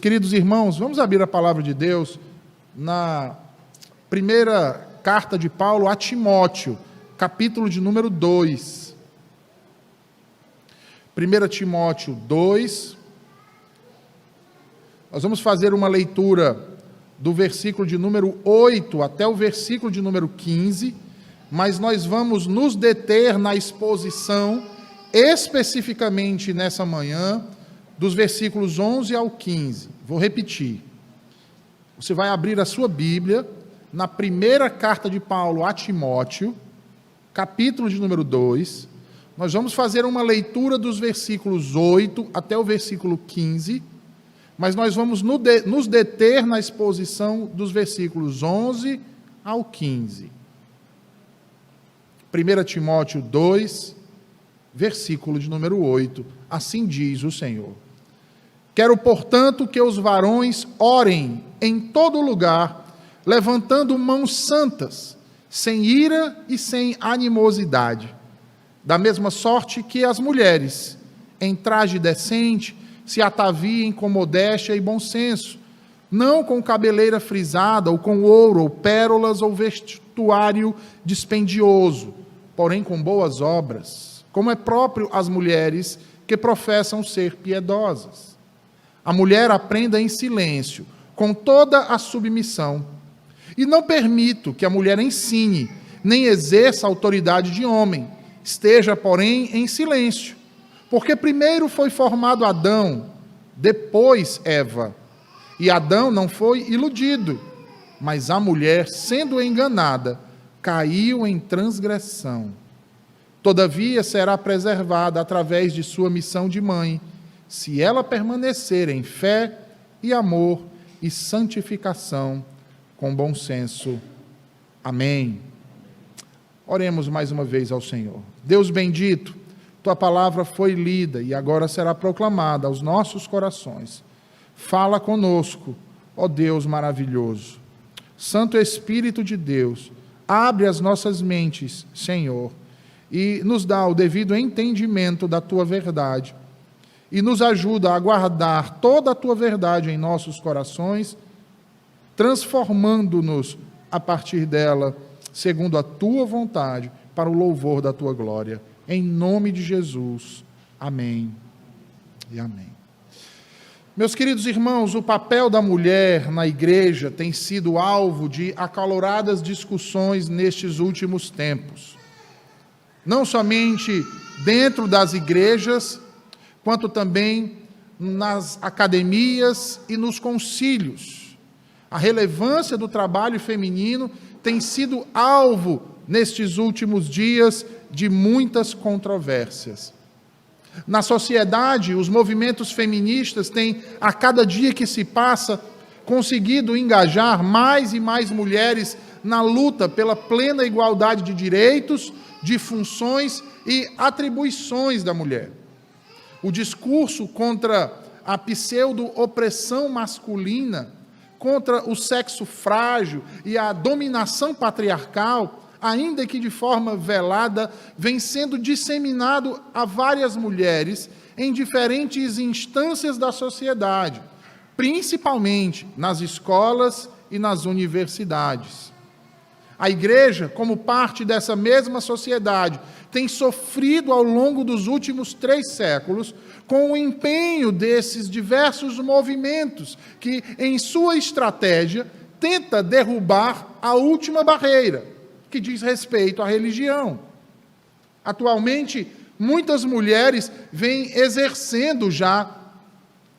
queridos irmãos, vamos abrir a palavra de Deus na primeira carta de Paulo a Timóteo, capítulo de número 2. 1 Timóteo 2. Nós vamos fazer uma leitura do versículo de número 8 até o versículo de número 15, mas nós vamos nos deter na exposição, especificamente nessa manhã, dos versículos 11 ao 15. Vou repetir. Você vai abrir a sua Bíblia na primeira carta de Paulo a Timóteo, capítulo de número 2. Nós vamos fazer uma leitura dos versículos 8 até o versículo 15, mas nós vamos nos deter na exposição dos versículos 11 ao 15. 1 Timóteo 2, versículo de número 8, assim diz o Senhor. Quero, portanto, que os varões orem em todo lugar, levantando mãos santas, sem ira e sem animosidade, da mesma sorte que as mulheres, em traje decente, se ataviem com modéstia e bom senso, não com cabeleira frisada, ou com ouro, ou pérolas, ou vestuário dispendioso, porém com boas obras, como é próprio às mulheres que professam ser piedosas. A mulher aprenda em silêncio, com toda a submissão, e não permito que a mulher ensine, nem exerça autoridade de homem, esteja, porém, em silêncio, porque primeiro foi formado Adão, depois Eva, e Adão não foi iludido, mas a mulher, sendo enganada, caiu em transgressão. Todavia será preservada através de sua missão de mãe, se ela permanecer em fé e amor e santificação com bom senso. Amém. Oremos mais uma vez ao Senhor. Deus bendito, tua palavra foi lida e agora será proclamada aos nossos corações. Fala conosco, ó Deus maravilhoso. Santo Espírito de Deus, abre as nossas mentes, Senhor, e nos dá o devido entendimento da tua verdade, e nos ajuda a guardar toda a tua verdade em nossos corações, transformando-nos a partir dela, segundo a tua vontade, para o louvor da tua glória. Em nome de Jesus. Amém e amém. Meus queridos irmãos, o papel da mulher na igreja tem sido alvo de acaloradas discussões nestes últimos tempos. Não somente dentro das igrejas, quanto também nas academias e nos concílios. A relevância do trabalho feminino tem sido alvo, nestes últimos dias, de muitas controvérsias. Na sociedade, os movimentos feministas têm, a cada dia que se passa, conseguido engajar mais e mais mulheres na luta pela plena igualdade de direitos, de funções e atribuições da mulher. O discurso contra a pseudo-opressão masculina, contra o sexo frágil e a dominação patriarcal, ainda que de forma velada, vem sendo disseminado a várias mulheres em diferentes instâncias da sociedade, principalmente nas escolas e nas universidades. A igreja, como parte dessa mesma sociedade, tem sofrido ao longo dos últimos 3 séculos com o empenho desses diversos movimentos que, em sua estratégia, tenta derrubar a última barreira, que diz respeito à religião. Atualmente, muitas mulheres vêm exercendo já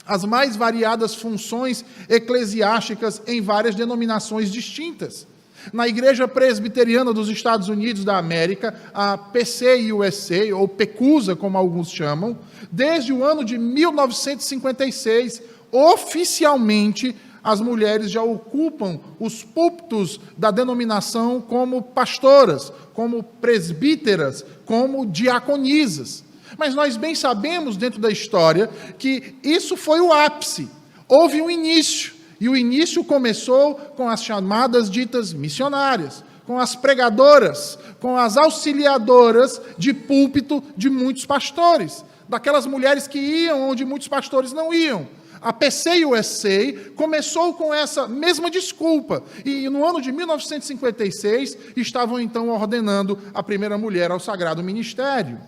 as mais variadas funções eclesiásticas em várias denominações distintas. Na Igreja Presbiteriana dos Estados Unidos da América, a PCUSA, ou PECUSA, como alguns chamam, desde o ano de 1956, oficialmente, as mulheres já ocupam os púlpitos da denominação como pastoras, como presbíteras, como diaconisas. Mas nós bem sabemos, dentro da história, que isso foi o ápice. Houve um início. E o início começou com as chamadas ditas missionárias, com as pregadoras, com as auxiliadoras de púlpito de muitos pastores, daquelas mulheres que iam onde muitos pastores não iam, A PCUSA começou com essa mesma desculpa, e no ano de 1956 estavam então ordenando a primeira mulher ao sagrado ministério.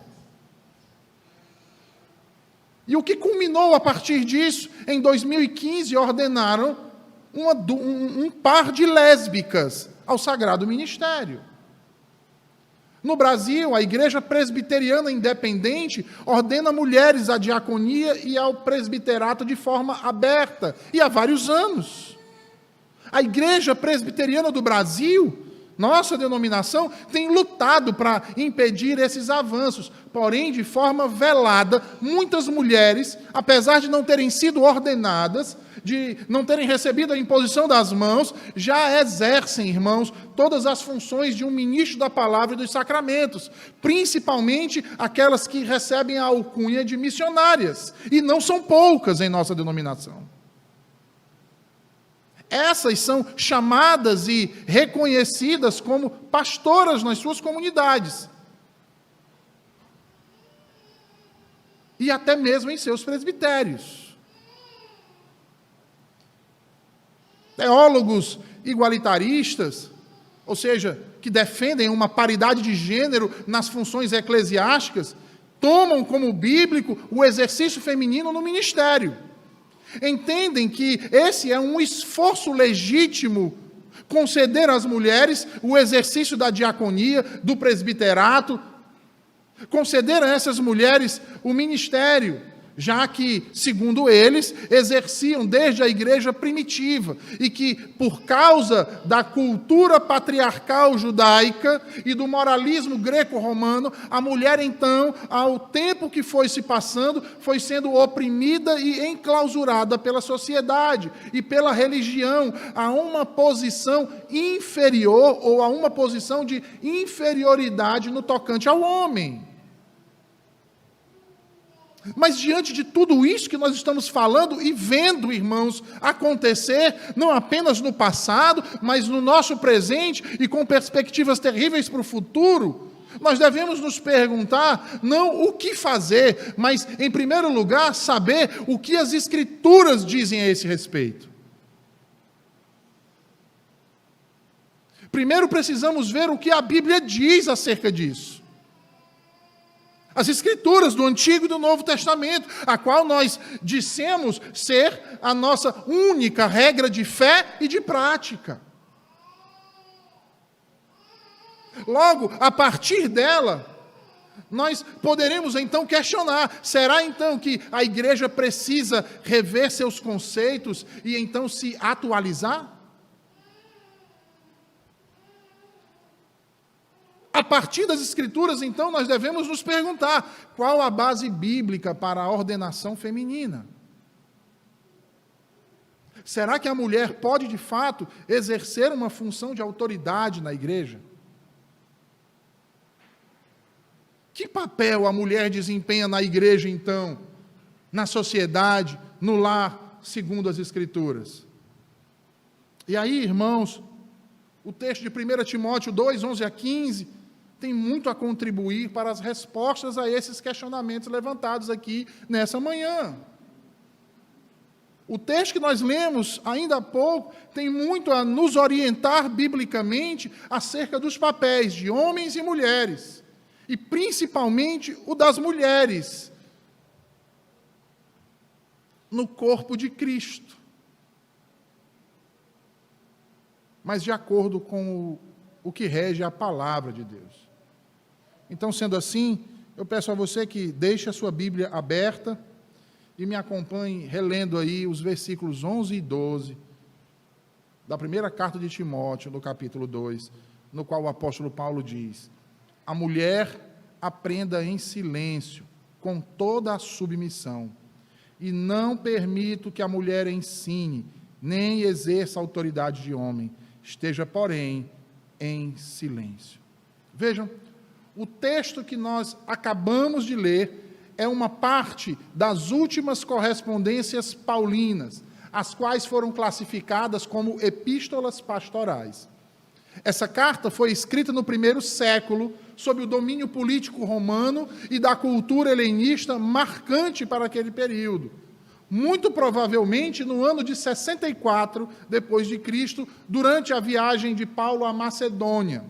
E o que culminou a partir disso? Em 2015 ordenaram um par de lésbicas ao sagrado ministério. No Brasil, a Igreja Presbiteriana Independente ordena mulheres à diaconia e ao presbiterato de forma aberta, e há vários anos. A Igreja Presbiteriana do Brasil, nossa denominação, tem lutado para impedir esses avanços, porém, de forma velada, muitas mulheres, apesar de não terem sido ordenadas, de não terem recebido a imposição das mãos, já exercem, irmãos, todas as funções de um ministro da palavra e dos sacramentos, principalmente aquelas que recebem a alcunha de missionárias, e não são poucas em nossa denominação. Essas são chamadas e reconhecidas como pastoras nas suas comunidades, e até mesmo em seus presbitérios. Teólogos igualitaristas, ou seja, que defendem uma paridade de gênero nas funções eclesiásticas, tomam como bíblico o exercício feminino no ministério. Entendem que esse é um esforço legítimo conceder às mulheres o exercício da diaconia, do presbiterato, conceder a essas mulheres o ministério, já que, segundo eles, exerciam desde a igreja primitiva, e que, por causa da cultura patriarcal judaica e do moralismo greco-romano, a mulher, então, ao tempo que foi se passando, foi sendo oprimida e enclausurada pela sociedade e pela religião a uma posição inferior, ou a uma posição de inferioridade no tocante ao homem. Mas diante de tudo isso que nós estamos falando e vendo, irmãos, acontecer, não apenas no passado, mas no nosso presente e com perspectivas terríveis para o futuro, nós devemos nos perguntar, não o que fazer, mas, em primeiro lugar, saber o que as Escrituras dizem a esse respeito. Primeiro precisamos ver o que a Bíblia diz acerca disso. As Escrituras do Antigo e do Novo Testamento, a qual nós dissemos ser a nossa única regra de fé e de prática. Logo, a partir dela, nós poderemos então questionar, será então que a igreja precisa rever seus conceitos e então se atualizar? A partir das Escrituras, então, nós devemos nos perguntar qual a base bíblica para a ordenação feminina. Será que a mulher pode, de fato, exercer uma função de autoridade na igreja? Que papel a mulher desempenha na igreja, então, na sociedade, no lar, segundo as Escrituras? E aí, irmãos, o texto de 1 Timóteo 2, 11 a 15, tem muito a contribuir para as respostas a esses questionamentos levantados aqui nessa manhã. O texto que nós lemos ainda há pouco tem muito a nos orientar biblicamente acerca dos papéis de homens e mulheres, e principalmente o das mulheres no corpo de Cristo. Mas de acordo com o que rege a palavra de Deus. Então, sendo assim, eu peço a você que deixe a sua Bíblia aberta e me acompanhe relendo aí os versículos 11 e 12 da primeira carta de Timóteo, no capítulo 2, no qual o apóstolo Paulo diz: a mulher aprenda em silêncio, com toda a submissão, e não permito que a mulher ensine, nem exerça autoridade de homem, esteja, porém, em silêncio. Vejam, o texto que nós acabamos de ler é uma parte das últimas correspondências paulinas, as quais foram classificadas como epístolas pastorais. Essa carta foi escrita no primeiro século, sob o domínio político romano e da cultura helenista marcante para aquele período. muito provavelmente no ano de 64 depois de Cristo, durante a viagem de Paulo à Macedônia.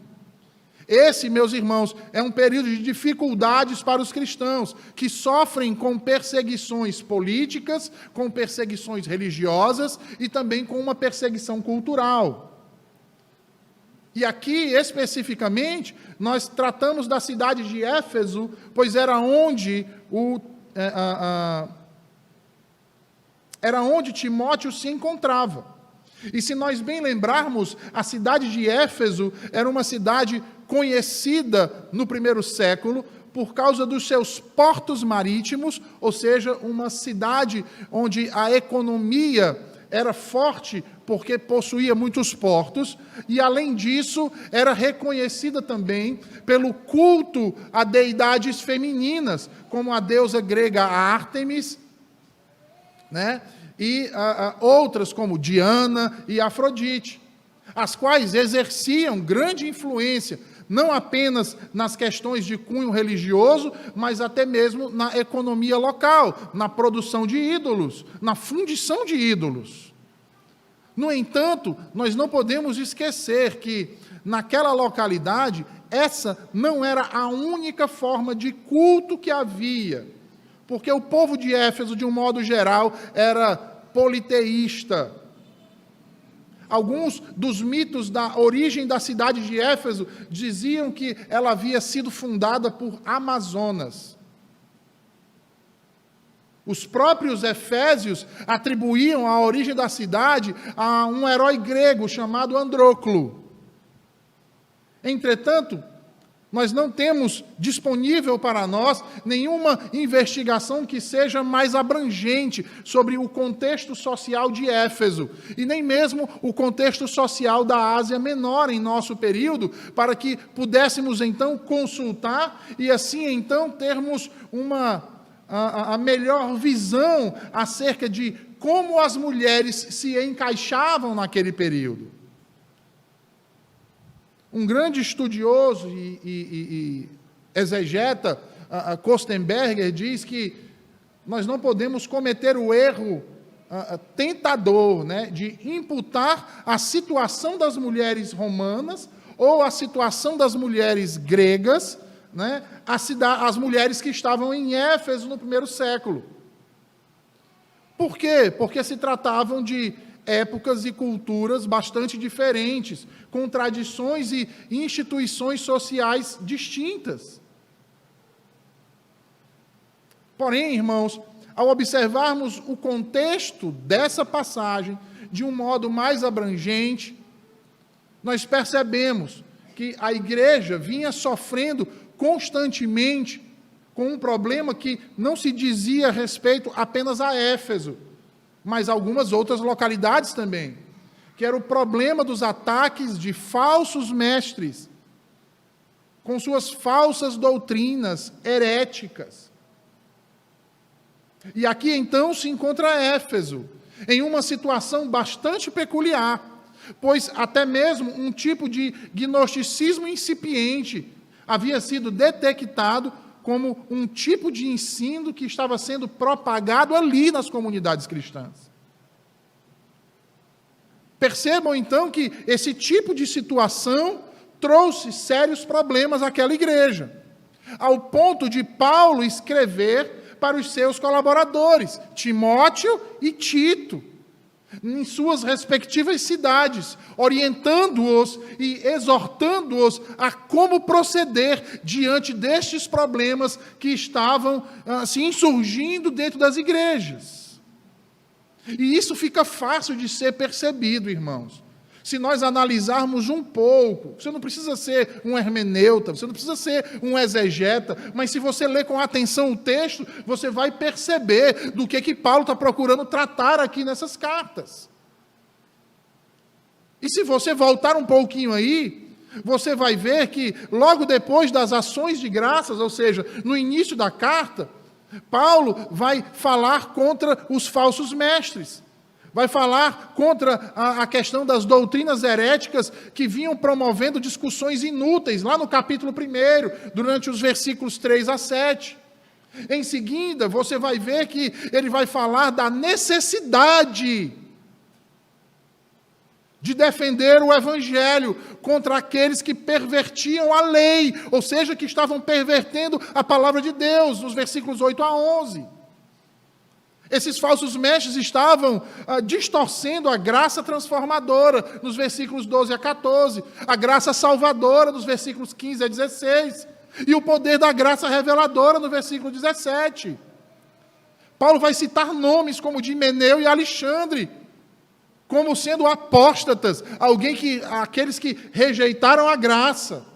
Esse, meus irmãos, é um período de dificuldades para os cristãos, que sofrem com perseguições políticas, com perseguições religiosas e também com uma perseguição cultural. E aqui, especificamente, nós tratamos da cidade de Éfeso, pois era onde Timóteo se encontrava. E se nós bem lembrarmos, a cidade de Éfeso era uma cidade conhecida no primeiro século por causa dos seus portos marítimos, ou seja, uma cidade onde a economia era forte porque possuía muitos portos, e além disso, era reconhecida também pelo culto a deidades femininas, como a deusa grega Ártemis, né? E outras como Diana e Afrodite, as quais exerciam grande influência, não apenas nas questões de cunho religioso, mas até mesmo na economia local, na produção de ídolos, na fundição de ídolos. No entanto, nós não podemos esquecer que, naquela localidade, essa não era a única forma de culto que havia, porque o povo de Éfeso, de um modo geral, era politeísta. Alguns dos mitos da origem da cidade de Éfeso diziam que ela havia sido fundada por Amazonas. Os próprios efésios atribuíam a origem da cidade a um herói grego chamado Andróclo. Entretanto, nós não temos disponível para nós nenhuma investigação que seja mais abrangente sobre o contexto social de Éfeso, e nem mesmo o contexto social da Ásia Menor em nosso período, para que pudéssemos então consultar e assim então termos a melhor visão acerca de como as mulheres se encaixavam naquele período. Um grande estudioso e exegeta, Kostenberger, diz que nós não podemos cometer o erro tentador, né, de imputar a situação das mulheres romanas ou a situação das mulheres gregas, né, às mulheres que estavam em Éfeso no primeiro século. Por quê? Porque se tratavam de épocas e culturas bastante diferentes, com tradições e instituições sociais distintas. Porém, irmãos, ao observarmos o contexto dessa passagem de um modo mais abrangente, nós percebemos que a igreja vinha sofrendo constantemente com um problema que não se dizia respeito apenas a Éfeso, mas algumas outras localidades também, que era o problema dos ataques de falsos mestres, com suas falsas doutrinas heréticas. E aqui então se encontra Éfeso, em uma situação bastante peculiar, pois até mesmo um tipo de gnosticismo incipiente havia sido detectado como um tipo de ensino que estava sendo propagado ali nas comunidades cristãs. Percebam então que esse tipo de situação trouxe sérios problemas àquela igreja, ao ponto de Paulo escrever para os seus colaboradores, Timóteo e Tito, em suas respectivas cidades, orientando-os e exortando-os a como proceder diante destes problemas que estavam se insurgindo dentro das igrejas. E isso fica fácil de ser percebido, irmãos. Se nós analisarmos um pouco, você não precisa ser um hermeneuta, você não precisa ser um exegeta, mas se você ler com atenção o texto, você vai perceber do que Paulo está procurando tratar aqui nessas cartas. E se você voltar um pouquinho aí, você vai ver que logo depois das ações de graças, ou seja, no início da carta, Paulo vai falar contra os falsos mestres. Vai falar contra a questão das doutrinas heréticas que vinham promovendo discussões inúteis, lá no capítulo 1, durante os versículos 3 a 7. Em seguida, você vai ver que ele vai falar da necessidade de defender o Evangelho contra aqueles que pervertiam a lei, ou seja, que estavam pervertendo a palavra de Deus, nos versículos 8 a 11. Esses falsos mestres estavam distorcendo a graça transformadora, nos versículos 12 a 14, a graça salvadora, nos versículos 15 a 16, e o poder da graça reveladora, no versículo 17. Paulo vai citar nomes como de Himeneu e Alexandre, como sendo apóstatas, aqueles que rejeitaram a graça.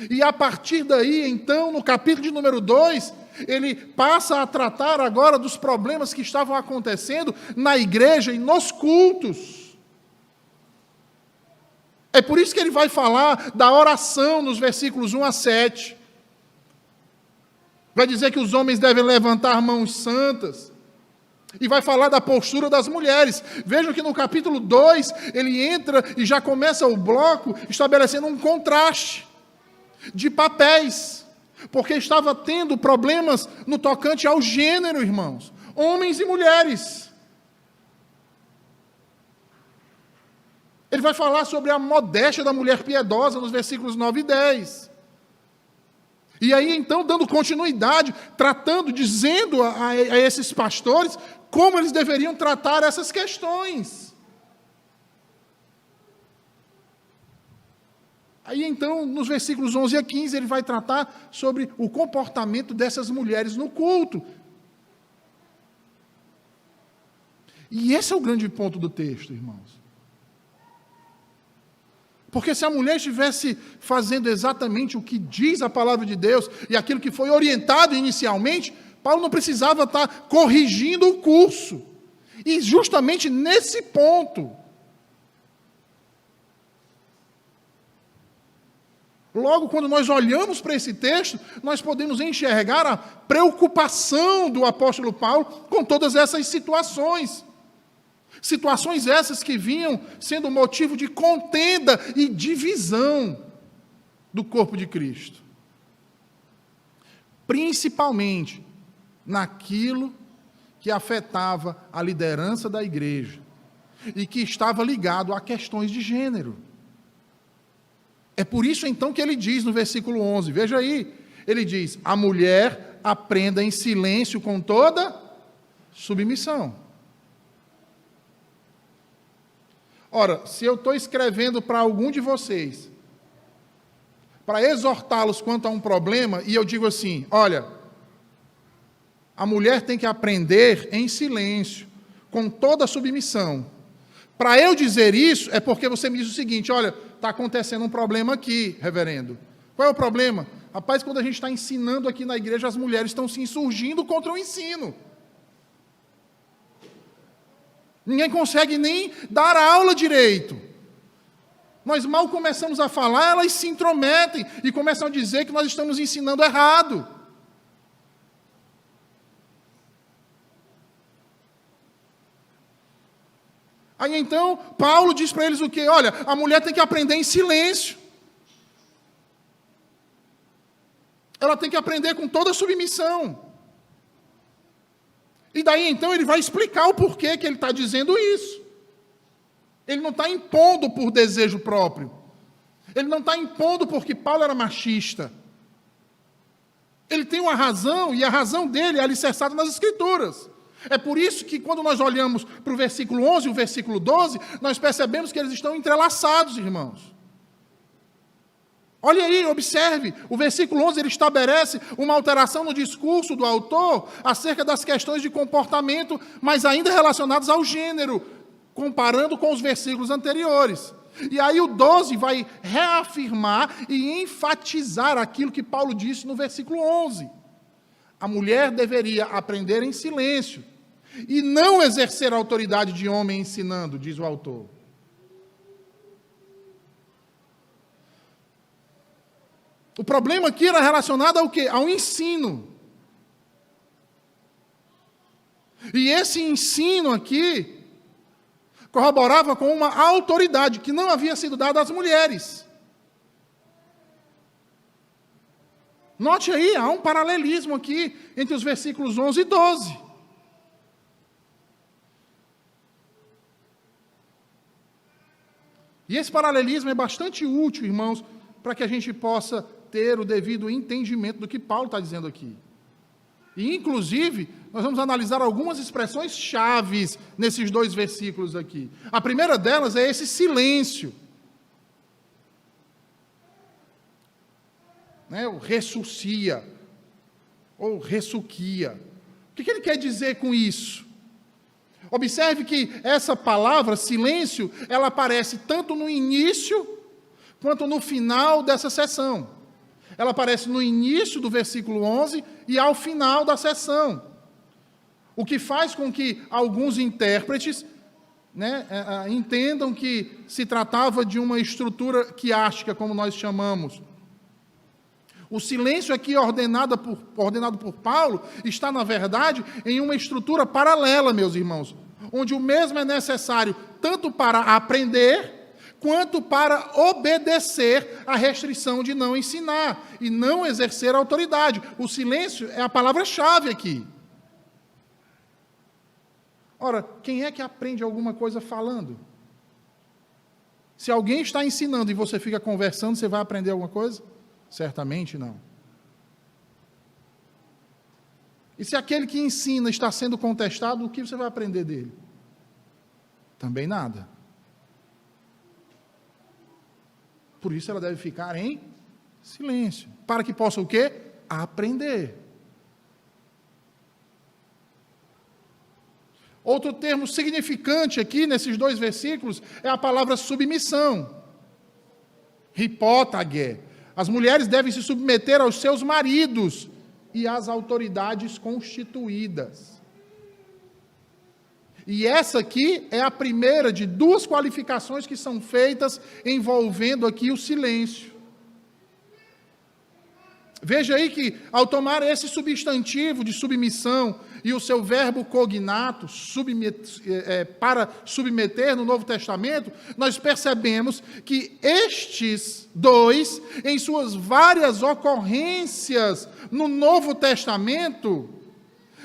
E a partir daí, então, no capítulo de número 2, ele passa a tratar agora dos problemas que estavam acontecendo na igreja e nos cultos. É por isso que ele vai falar da oração nos versículos 1 a 7. Vai dizer que os homens devem levantar mãos santas. E vai falar da postura das mulheres. Vejam que no capítulo 2, ele entra e já começa o bloco estabelecendo um contraste de papéis. Porque estava tendo problemas no tocante ao gênero, irmãos. Homens e mulheres. Ele vai falar sobre a modéstia da mulher piedosa nos versículos 9 e 10. E aí, então, dando continuidade, dizendo a esses pastores como eles deveriam tratar essas questões. Aí, então, nos versículos 11 a 15, ele vai tratar sobre o comportamento dessas mulheres no culto. E esse é o grande ponto do texto, irmãos. Porque se a mulher estivesse fazendo exatamente o que diz a palavra de Deus e aquilo que foi orientado inicialmente, Paulo não precisava estar corrigindo o curso. E justamente nesse ponto, logo quando nós olhamos para esse texto, nós podemos enxergar a preocupação do apóstolo Paulo com todas essas situações. Situações essas que vinham sendo motivo de contenda e divisão do corpo de Cristo. Principalmente naquilo que afetava a liderança da igreja e que estava ligado a questões de gênero. É por isso então que ele diz no versículo 11, veja aí, ele diz, a mulher aprenda em silêncio com toda submissão. Ora, se eu estou escrevendo para algum de vocês, para exortá-los quanto a um problema, e eu digo assim, olha, a mulher tem que aprender em silêncio, com toda a submissão. Para eu dizer isso, é porque você me diz o seguinte, olha, está acontecendo um problema aqui, reverendo. Qual é o problema? Rapaz, quando a gente está ensinando aqui na igreja, as mulheres estão se insurgindo contra o ensino. Ninguém consegue nem dar aula direito. Nós mal começamos a falar, elas se intrometem e começam a dizer que nós estamos ensinando errado. Aí então, Paulo diz para eles o quê? Olha, a mulher tem que aprender em silêncio. Ela tem que aprender com toda a submissão. E daí, então, ele vai explicar o porquê que ele está dizendo isso. Ele não está impondo por desejo próprio. Ele não está impondo porque Paulo era machista. Ele tem uma razão, e a razão dele é alicerçada nas Escrituras. É por isso que, quando nós olhamos para o versículo 11 e o versículo 12, nós percebemos que eles estão entrelaçados, irmãos. Olha aí, observe, o versículo 11 ele estabelece uma alteração no discurso do autor acerca das questões de comportamento, mas ainda relacionadas ao gênero, comparando com os versículos anteriores. E aí o 12 vai reafirmar e enfatizar aquilo que Paulo disse no versículo 11. A mulher deveria aprender em silêncio e não exercer a autoridade de homem ensinando, diz o autor. O problema aqui era relacionado ao quê? Ao ensino. E esse ensino aqui corroborava com uma autoridade que não havia sido dada às mulheres. Note aí, há um paralelismo aqui entre os versículos 11 e 12. E esse paralelismo é bastante útil, irmãos, para que a gente possa ter o devido entendimento do que Paulo está dizendo aqui. E, inclusive, nós vamos analisar algumas expressões chaves nesses 2 versículos aqui. A primeira delas é esse silêncio. O ressuscia, ou ressuquia. O que ele quer dizer com isso? Observe que essa palavra, silêncio, ela aparece tanto no início, quanto no final dessa sessão. Ela aparece no início do versículo 11 e ao final da sessão. O que faz com que alguns intérpretes entendam que se tratava de uma estrutura quiástica, como nós chamamos. O silêncio aqui ordenado por Paulo está, na verdade, em uma estrutura paralela, meus irmãos, onde o mesmo é necessário tanto para aprender, quanto para obedecer à restrição de não ensinar e não exercer autoridade. O silêncio é a palavra-chave aqui. Ora, quem é que aprende alguma coisa falando? Se alguém está ensinando e você fica conversando, você vai aprender alguma coisa? Certamente não. E se aquele que ensina está sendo contestado, o que você vai aprender dele? Também nada. Por isso ela deve ficar em silêncio, para que possa o quê? Aprender. Outro termo significante aqui, nesses 2 versículos, é a palavra submissão. Hipótage. As mulheres devem se submeter aos seus maridos e às autoridades constituídas. E essa aqui é a primeira de 2 qualificações que são feitas envolvendo aqui o silêncio. Veja aí que, ao tomar esse substantivo de submissão e o seu verbo cognato, para submeter no Novo Testamento, nós percebemos que estes 2, em suas várias ocorrências no Novo Testamento,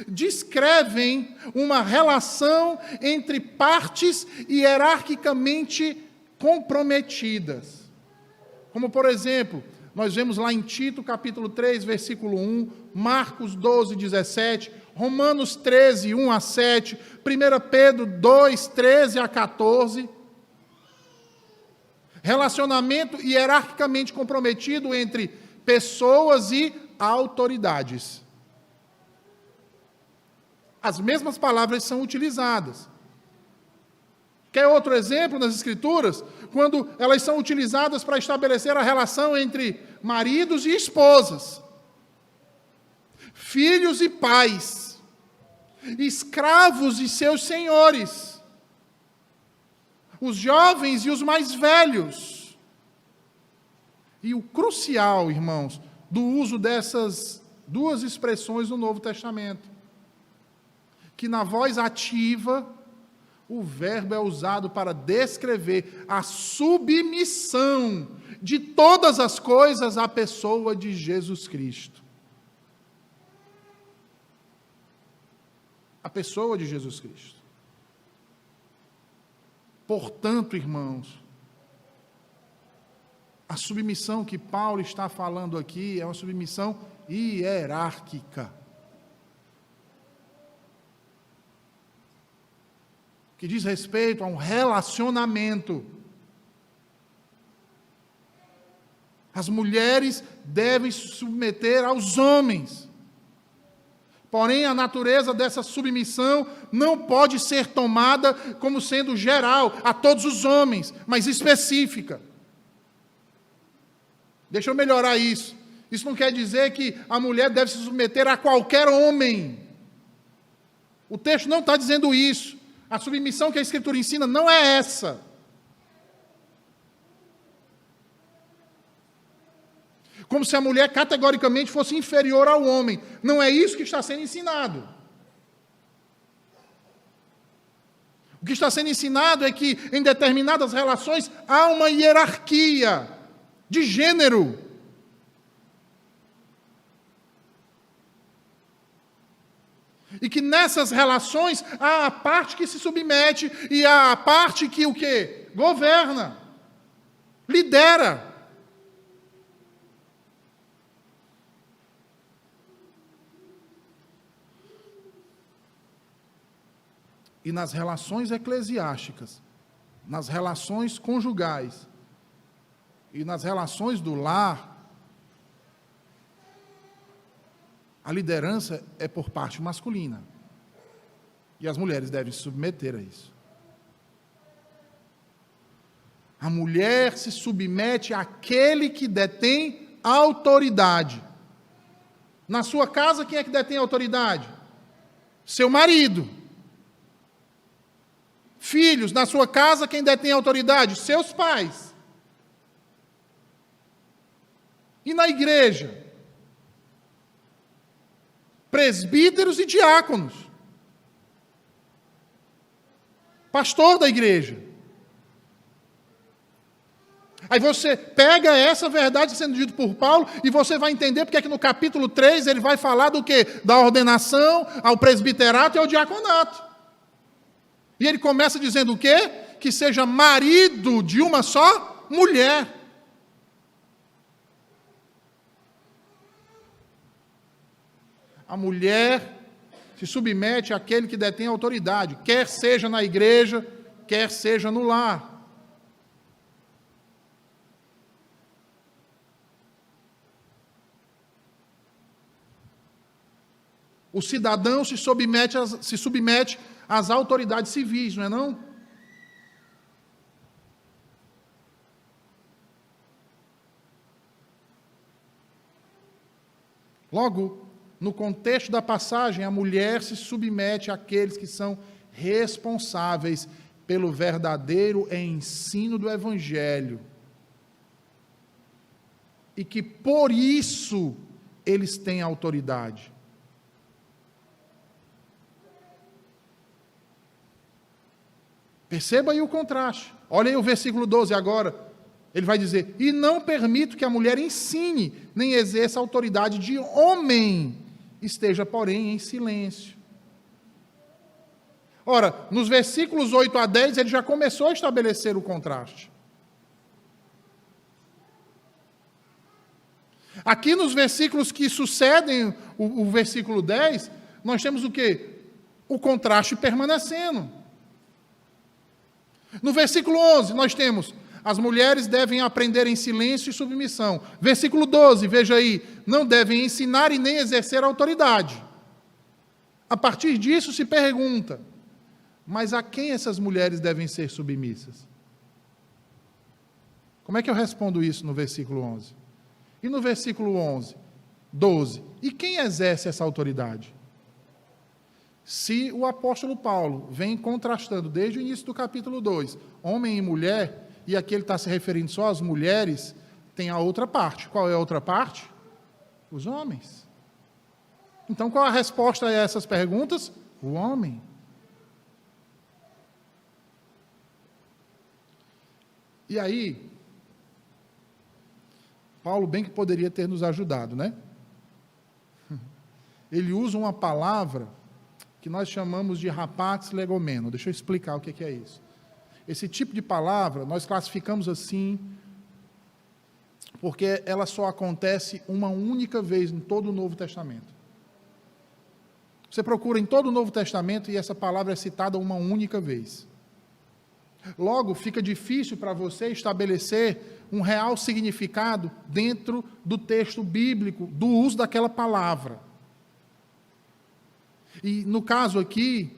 descrevem uma relação entre partes hierarquicamente comprometidas. Como, por exemplo, nós vemos lá em Tito, capítulo 3, versículo 1, Marcos 12, 17, Romanos 13, 1 a 7, 1 Pedro 2, 13 a 14. Relacionamento hierarquicamente comprometido entre pessoas e autoridades. As mesmas palavras são utilizadas. Quer outro exemplo nas Escrituras? Quando elas são utilizadas para estabelecer a relação entre maridos e esposas, filhos e pais, escravos e seus senhores, os jovens e os mais velhos. E o crucial, irmãos, do uso dessas 2 expressões no Novo Testamento, que na voz ativa, o verbo é usado para descrever a submissão de todas as coisas à pessoa de Jesus Cristo. A pessoa de Jesus Cristo. Portanto, irmãos, a submissão que Paulo está falando aqui é uma submissão hierárquica. Que diz respeito a um relacionamento. As mulheres devem se submeter aos homens. Porém, a natureza dessa submissão não pode ser tomada como sendo geral, a todos os homens, mas específica. Deixa eu melhorar isso. Isso não quer dizer que a mulher deve se submeter a qualquer homem. O texto não está dizendo isso. A submissão que a Escritura ensina não é essa. Como se a mulher categoricamente fosse inferior ao homem. Não é isso que está sendo ensinado. O que está sendo ensinado é que em determinadas relações há uma hierarquia de gênero. E que nessas relações há a parte que se submete e há a parte que o quê? Governa, lidera. E nas relações eclesiásticas, nas relações conjugais e nas relações do lar, a liderança é por parte masculina. E as mulheres devem se submeter a isso. A mulher se submete àquele que detém autoridade. Na sua casa, quem é que detém autoridade? Seu marido. Filhos, na sua casa, quem detém autoridade? Seus pais. E na igreja? Presbíteros e diáconos. Pastor da igreja. Aí você pega essa verdade sendo dita por Paulo e você vai entender porque é que no capítulo 3 ele vai falar do quê? Da ordenação ao presbiterato e ao diaconato. E ele começa dizendo o quê? Que seja marido de uma só mulher. A mulher se submete àquele que detém autoridade, quer seja na igreja, quer seja no lar. O cidadão se submete às autoridades civis, não é não? Logo, no contexto da passagem, a mulher se submete àqueles que são responsáveis pelo verdadeiro ensino do Evangelho. E que por isso eles têm autoridade. Perceba aí o contraste. Olha aí o versículo 12 agora. Ele vai dizer: e não permito que a mulher ensine, nem exerça a autoridade de homem, esteja, porém, em silêncio. Ora, nos versículos 8 a 10, ele já começou a estabelecer o contraste. Aqui nos versículos que sucedem o versículo 10, nós temos o quê? O contraste permanecendo. No versículo 11, nós temos: as mulheres devem aprender em silêncio e submissão. Versículo 12, veja aí: não devem ensinar e nem exercer autoridade. A partir disso se pergunta: mas a quem essas mulheres devem ser submissas? Como é que eu respondo isso no versículo 11? E no versículo 12, e quem exerce essa autoridade? Se o apóstolo Paulo vem contrastando desde o início do capítulo 2, homem e mulher, e aqui ele está se referindo só às mulheres, tem a outra parte. Qual é a outra parte? Os homens. Então, qual a resposta a essas perguntas? O homem. E aí, Paulo bem que poderia ter nos ajudado, né? Ele usa uma palavra que nós chamamos de rapax legomeno. Deixa eu explicar o que é isso. Esse tipo de palavra nós classificamos assim porque ela só acontece uma única vez em todo o Novo Testamento. Você procura em todo o Novo Testamento e essa palavra é citada uma única vez. Logo, fica difícil para você estabelecer um real significado dentro do texto bíblico, do uso daquela palavra. E no caso aqui,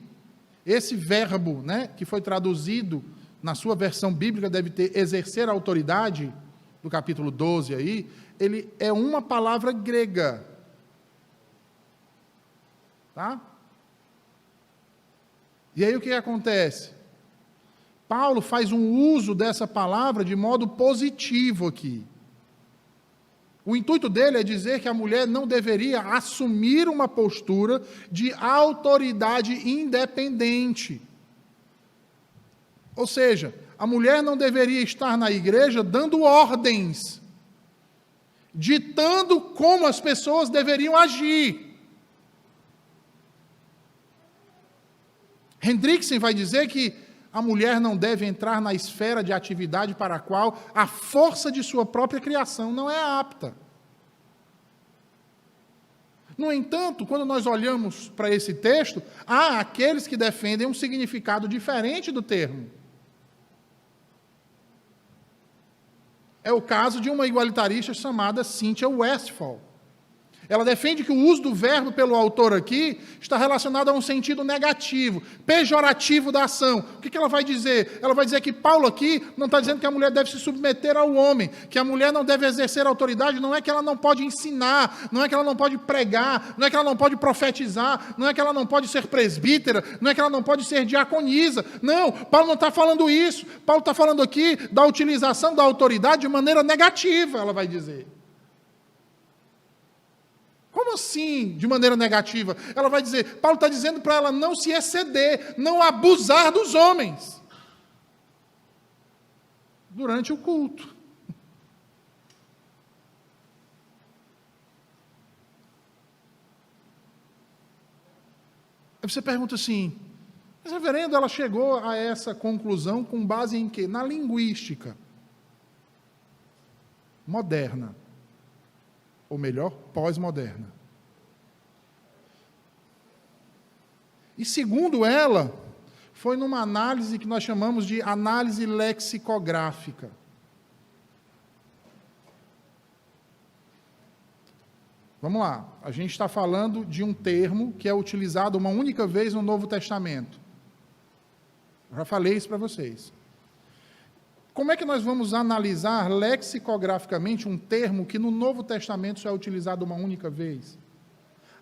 esse verbo, né, que foi traduzido na sua versão bíblica, deve ter exercer a autoridade, do capítulo 12 aí, ele é uma palavra grega. Tá? E aí o que acontece? Paulo faz um uso dessa palavra de modo positivo aqui. O intuito dele é dizer que a mulher não deveria assumir uma postura de autoridade independente. Ou seja, a mulher não deveria estar na igreja dando ordens, ditando como as pessoas deveriam agir. Hendrickson vai dizer que a mulher não deve entrar na esfera de atividade para a qual a força de sua própria criação não é apta. No entanto, quando nós olhamos para esse texto, há aqueles que defendem um significado diferente do termo. É o caso de uma igualitarista chamada Cynthia Westphal. Ela defende que o uso do verbo pelo autor aqui está relacionado a um sentido negativo, pejorativo da ação. O que ela vai dizer? Ela vai dizer que Paulo aqui não está dizendo que a mulher deve se submeter ao homem, que a mulher não deve exercer autoridade, não é que ela não pode ensinar, não é que ela não pode pregar, não é que ela não pode profetizar, não é que ela não pode ser presbítera, não é que ela não pode ser diaconisa. Não, Paulo não está falando isso. Paulo está falando aqui da utilização da autoridade de maneira negativa, ela vai dizer. Como assim, de maneira negativa? Ela vai dizer, Paulo está dizendo para ela não se exceder, não abusar dos homens durante o culto. Aí você pergunta assim, mas reverendo, ela chegou a essa conclusão com base em quê? Na linguística moderna. Ou melhor, pós-moderna. E segundo ela, foi numa análise que nós chamamos de análise lexicográfica. Vamos lá, a gente está falando de um termo que é utilizado uma única vez no Novo Testamento. Eu já falei isso para vocês. Como é que nós vamos analisar lexicograficamente um termo que no Novo Testamento só é utilizado uma única vez?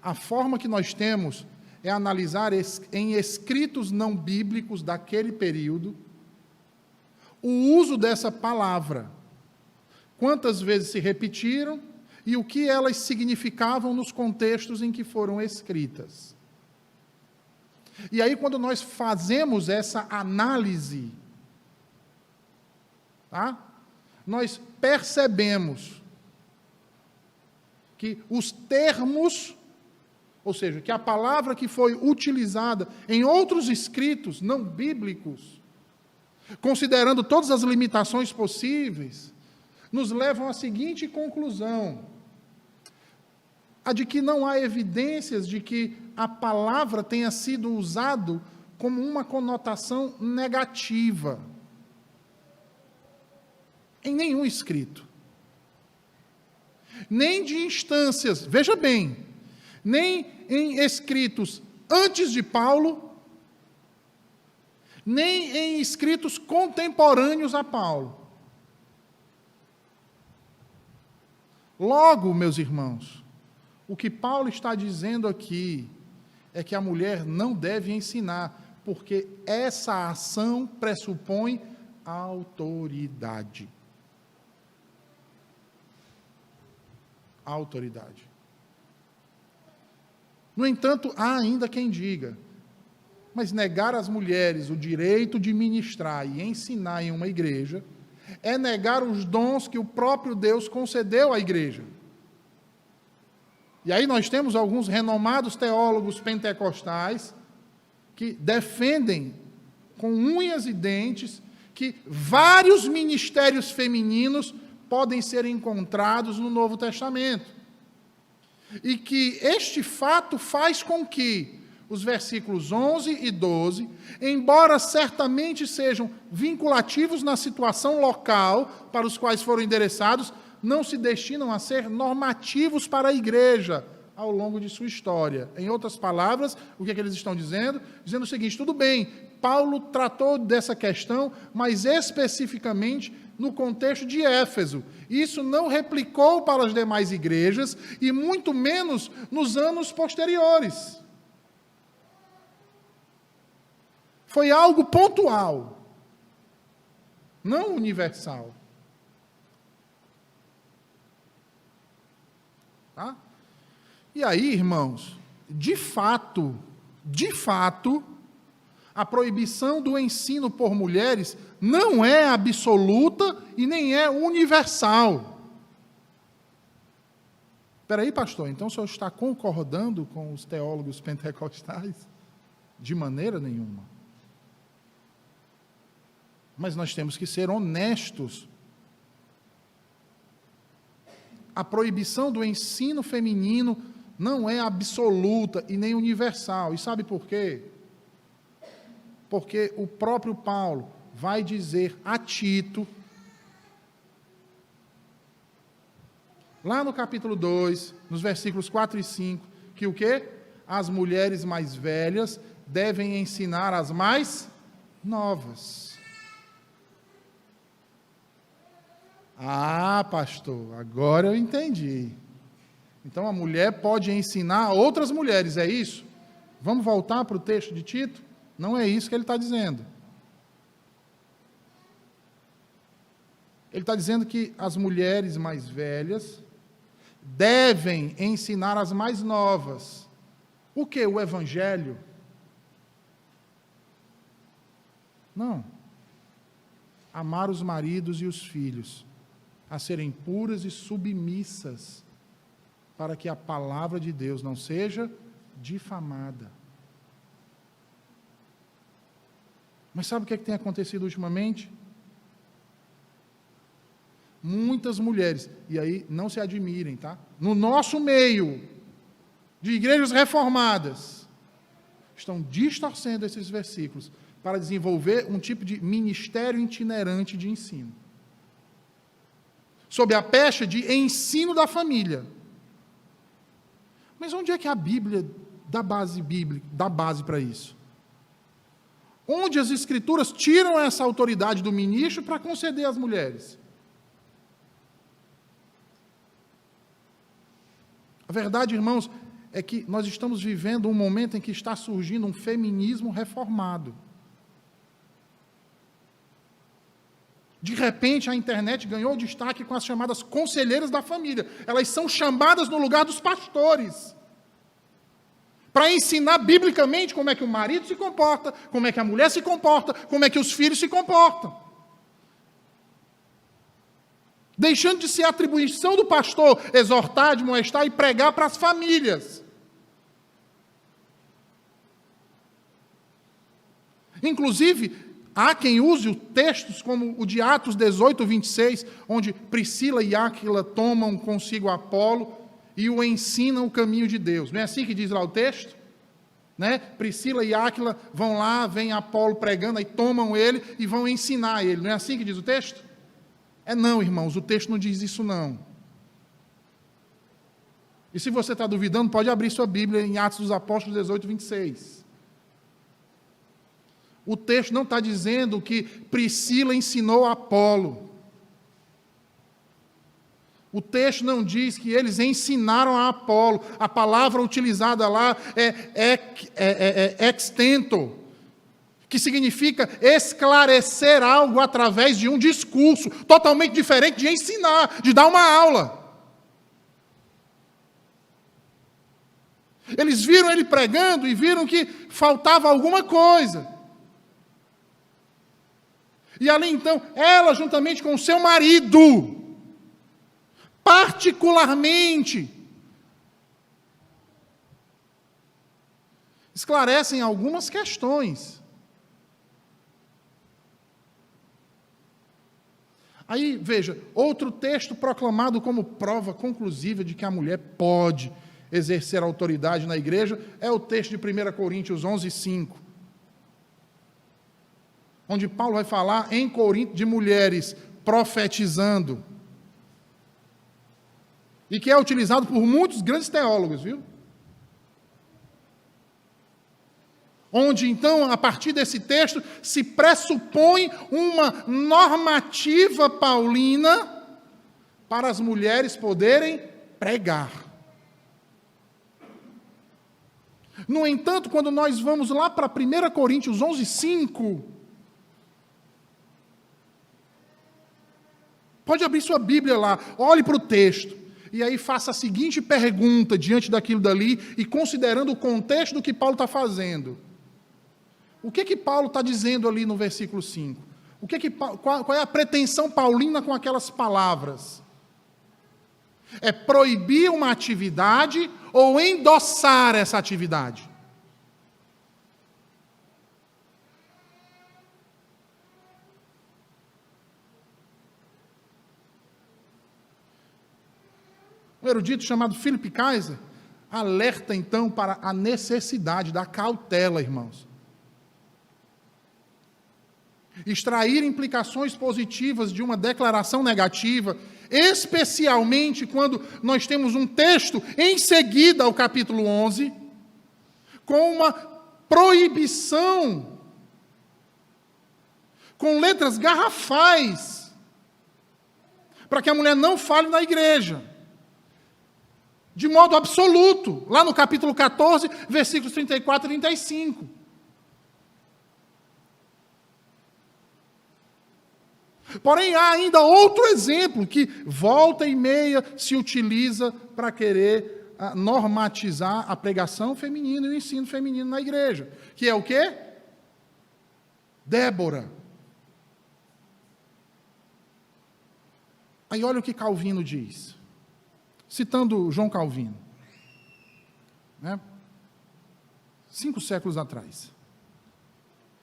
A forma que nós temos é analisar em escritos não bíblicos daquele período o uso dessa palavra. Quantas vezes se repetiram e o que elas significavam nos contextos em que foram escritas. E aí, quando nós fazemos essa análise, tá? Nós percebemos que os termos, ou seja, que a palavra que foi utilizada em outros escritos não bíblicos, considerando todas as limitações possíveis, nos levam à seguinte conclusão: a de que não há evidências de que a palavra tenha sido usada como uma conotação negativa em nenhum escrito. Nem de instâncias, veja bem, nem em escritos antes de Paulo, nem em escritos contemporâneos a Paulo. Logo, meus irmãos, o que Paulo está dizendo aqui é que a mulher não deve ensinar, porque essa ação pressupõe autoridade. Autoridade. No entanto, há ainda quem diga, mas negar às mulheres o direito de ministrar e ensinar em uma igreja é negar os dons que o próprio Deus concedeu à igreja. E aí nós temos alguns renomados teólogos pentecostais que defendem com unhas e dentes que vários ministérios femininos podem ser encontrados no Novo Testamento. E que este fato faz com que os versículos 11 e 12, embora certamente sejam vinculativos na situação local para os quais foram endereçados, não se destinam a ser normativos para a igreja ao longo de sua história. Em outras palavras, o que é que eles estão dizendo? Dizendo o seguinte: tudo bem, Paulo tratou dessa questão, mas especificamente no contexto de Éfeso. Isso não replicou para as demais igrejas, e muito menos nos anos posteriores. Foi algo pontual, não universal. Tá? E aí, irmãos, de fato, a proibição do ensino por mulheres não é absoluta e nem é universal. Espera aí, pastor, então o senhor está concordando com os teólogos pentecostais? De maneira nenhuma. Mas nós temos que ser honestos. A proibição do ensino feminino não é absoluta e nem universal. E sabe por quê? Porque o próprio Paulo vai dizer a Tito, lá no capítulo 2, nos versículos 4 e 5, que o quê? As mulheres mais velhas devem ensinar as mais novas. Ah, pastor, agora eu entendi. Então a mulher pode ensinar outras mulheres, é isso? Vamos voltar para o texto de Tito? Não é isso que ele está dizendo. Ele está dizendo que as mulheres mais velhas devem ensinar as mais novas. O que? O Evangelho? Não. Amar os maridos e os filhos, a serem puras e submissas, para que a palavra de Deus não seja difamada. Mas sabe o que tem acontecido ultimamente? Muitas mulheres, e aí não se admirem, tá? No nosso meio, de igrejas reformadas, estão distorcendo esses versículos para desenvolver um tipo de ministério itinerante de ensino. Sob a pecha de ensino da família. Mas onde é que a Bíblia dá base para isso? Onde as Escrituras tiram essa autoridade do ministro para conceder às mulheres? A verdade, irmãos, é que nós estamos vivendo um momento em que está surgindo um feminismo reformado. De repente, a internet ganhou destaque com as chamadas conselheiras da família. Elas são chamadas no lugar dos pastores, para ensinar biblicamente como é que o marido se comporta, como é que a mulher se comporta, como é que os filhos se comportam. Deixando de ser atribuição do pastor exortar, admoestar e pregar para as famílias. Inclusive, há quem use textos como o de Atos 18, 26, onde Priscila e Áquila tomam consigo Apolo e o ensinam o caminho de Deus. Não é assim que diz lá o texto? Né? Priscila e Áquila vão lá, vem Apolo pregando, aí tomam ele e vão ensinar ele. Não é assim que diz o texto? Não, irmãos, o texto não diz isso não. E se você está duvidando, pode abrir sua Bíblia em Atos dos Apóstolos 18, 26. O texto não está dizendo que Priscila ensinou a Apolo. O texto não diz que eles ensinaram a Apolo. A palavra utilizada lá é extento, que significa esclarecer algo através de um discurso, totalmente diferente de ensinar, de dar uma aula. Eles viram ele pregando e viram que faltava alguma coisa. E ali então, ela juntamente com o seu marido, particularmente, esclarecem algumas questões. Aí, veja, outro texto proclamado como prova conclusiva de que a mulher pode exercer autoridade na igreja é o texto de 1 Coríntios 11, 5. Onde Paulo vai falar em Corinto de mulheres profetizando. E que é utilizado por muitos grandes teólogos, viu? Onde, então, a partir desse texto, se pressupõe uma normativa paulina para as mulheres poderem pregar. No entanto, quando nós vamos lá para 1 Coríntios 11, 5, pode abrir sua Bíblia lá, olhe para o texto, e aí faça a seguinte pergunta diante daquilo dali, e considerando o contexto do que Paulo está fazendo. O que Paulo está dizendo ali no versículo 5? Qual é a pretensão paulina com aquelas palavras? É proibir uma atividade ou endossar essa atividade? Um erudito chamado Philip Kaiser alerta então para a necessidade da cautela, irmãos. Extrair implicações positivas de uma declaração negativa, especialmente quando nós temos um texto em seguida ao capítulo 11, com uma proibição, com letras garrafais, para que a mulher não fale na igreja, de modo absoluto, lá no capítulo 14, versículos 34 e 35. Porém, há ainda outro exemplo que volta e meia se utiliza para querer normatizar a pregação feminina e o ensino feminino na igreja, que é o quê? Débora. Aí olha o que Calvino diz, citando João Calvino, 5 séculos atrás.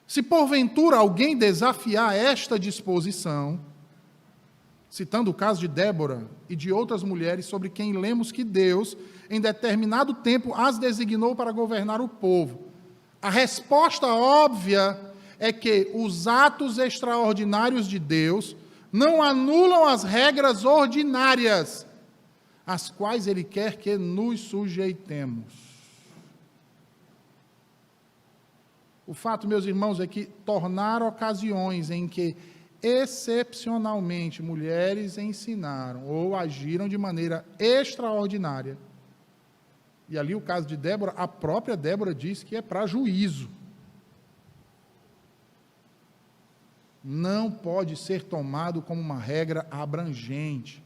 Se porventura alguém desafiar esta disposição, citando o caso de Débora e de outras mulheres sobre quem lemos que Deus, em determinado tempo, as designou para governar o povo, a resposta óbvia é que os atos extraordinários de Deus não anulam as regras ordinárias, às quais Ele quer que nos sujeitemos. O fato, meus irmãos, é que tornar ocasiões em que, excepcionalmente, mulheres ensinaram ou agiram de maneira extraordinária, e ali o caso de Débora, a própria Débora diz que é para juízo. Não pode ser tomado como uma regra abrangente,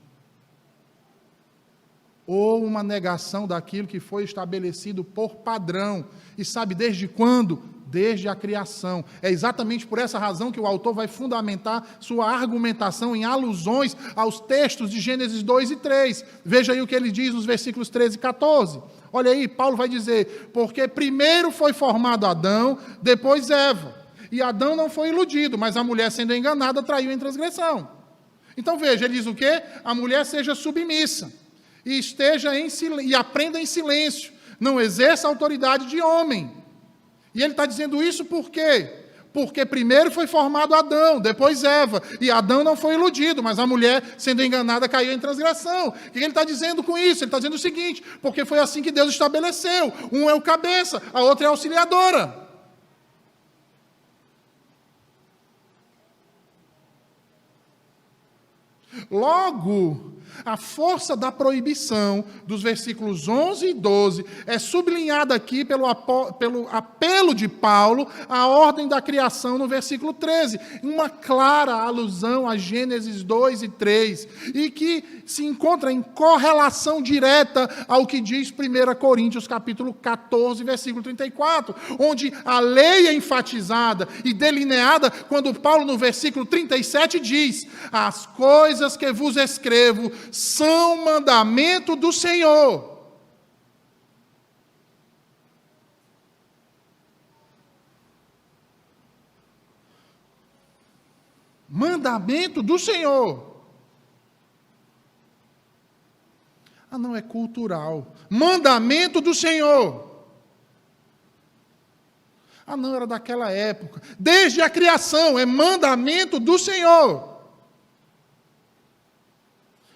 ou uma negação daquilo que foi estabelecido por padrão. E sabe desde quando? Desde a criação. É exatamente por essa razão que o autor vai fundamentar sua argumentação em alusões aos textos de Gênesis 2 e 3. Veja aí o que ele diz nos versículos 13 e 14. Olha aí, Paulo vai dizer, porque primeiro foi formado Adão, depois Eva. E Adão não foi iludido, mas a mulher, sendo enganada, traiu em transgressão. Então veja, ele diz o quê? A mulher seja submissa, e esteja e aprenda em silêncio, não exerça autoridade de homem. E ele está dizendo isso por quê? Porque primeiro foi formado Adão, depois Eva, e Adão não foi iludido, mas a mulher, sendo enganada, caiu em transgressão. O que ele está dizendo com isso? Ele está dizendo o seguinte, porque foi assim que Deus estabeleceu, um é o cabeça, a outra é a auxiliadora. Logo, a força da proibição dos versículos 11 e 12 é sublinhada aqui pelo apelo de Paulo à ordem da criação no versículo 13, uma clara alusão a Gênesis 2 e 3, e que se encontra em correlação direta ao que diz 1 Coríntios capítulo 14, versículo 34, onde a lei é enfatizada e delineada quando Paulo no versículo 37 diz, as coisas que vos escrevo são mandamento do Senhor. Mandamento do Senhor. Ah, não, é cultural. Mandamento do Senhor. Ah, não, era daquela época. Desde a criação, é mandamento do Senhor.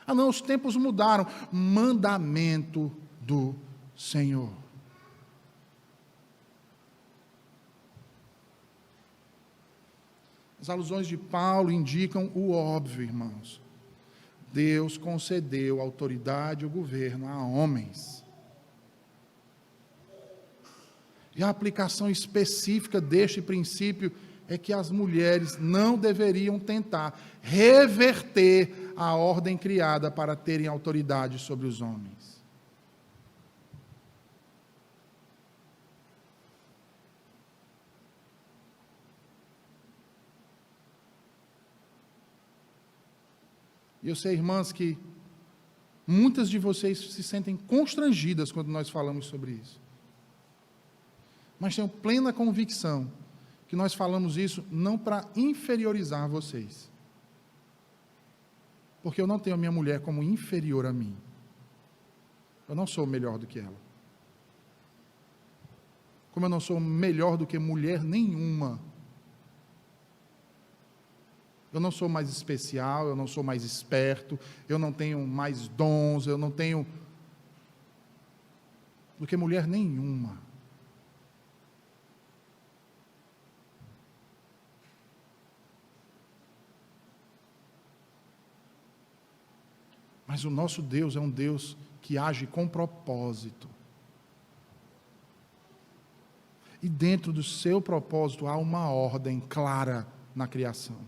Ah, não, os tempos mudaram. Mandamento do Senhor. As alusões de Paulo indicam o óbvio, irmãos. Deus concedeu autoridade e o governo a homens. E a aplicação específica deste princípio é que as mulheres não deveriam tentar reverter a ordem criada para terem autoridade sobre os homens. E eu sei, irmãs, que muitas de vocês se sentem constrangidas quando nós falamos sobre isso. Mas tenho plena convicção que nós falamos isso não para inferiorizar vocês. Porque eu não tenho a minha mulher como inferior a mim. Eu não sou melhor do que ela. Como eu não sou melhor do que mulher nenhuma. Eu não sou mais especial, eu não sou mais esperto, eu não tenho mais dons, eu não tenho do que mulher nenhuma. Mas o nosso Deus é um Deus que age com propósito. E dentro do seu propósito há uma ordem clara na criação.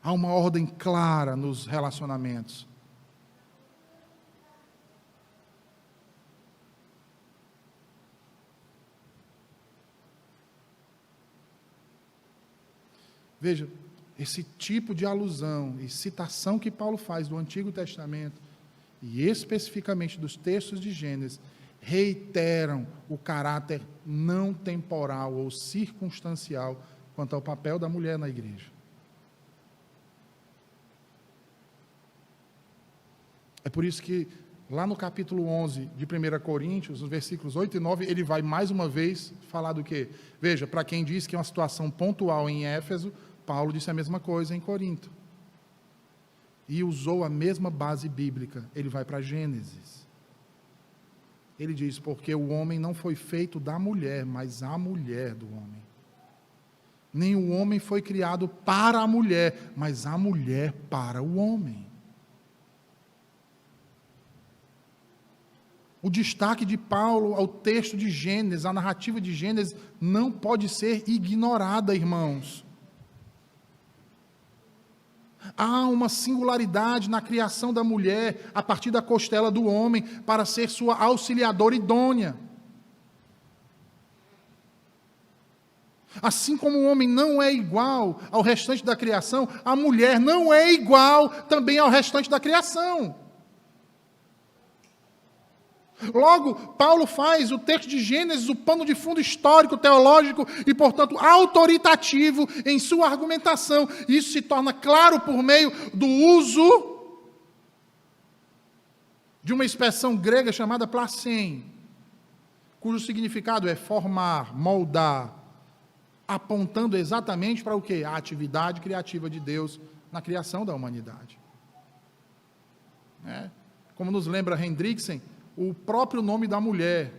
Há uma ordem clara nos relacionamentos. Veja, esse tipo de alusão e citação que Paulo faz do Antigo Testamento, e especificamente dos textos de Gênesis, reiteram o caráter não temporal ou circunstancial quanto ao papel da mulher na igreja. É por isso que, lá no capítulo 11 de 1 Coríntios, nos versículos 8 e 9, ele vai mais uma vez falar do quê? Veja, para quem diz que é uma situação pontual em Éfeso, Paulo disse a mesma coisa em Corinto. E usou a mesma base bíblica. Ele vai para Gênesis. Ele diz, porque o homem não foi feito da mulher, mas a mulher do homem. Nem o homem foi criado para a mulher, mas a mulher para o homem. O destaque de Paulo ao texto de Gênesis, à narrativa de Gênesis, não pode ser ignorada, irmãos. Há uma singularidade na criação da mulher, a partir da costela do homem, para ser sua auxiliadora idônea. Assim como o homem não é igual ao restante da criação, a mulher não é igual também ao restante da criação. Logo, Paulo faz o texto de Gênesis o pano de fundo histórico, teológico e, portanto, autoritativo em sua argumentação. Isso se torna claro por meio do uso de uma expressão grega chamada plasen, cujo significado é formar, moldar, apontando exatamente para o quê? A atividade criativa de Deus na criação da humanidade. Como nos lembra Hendriksen, o próprio nome da mulher,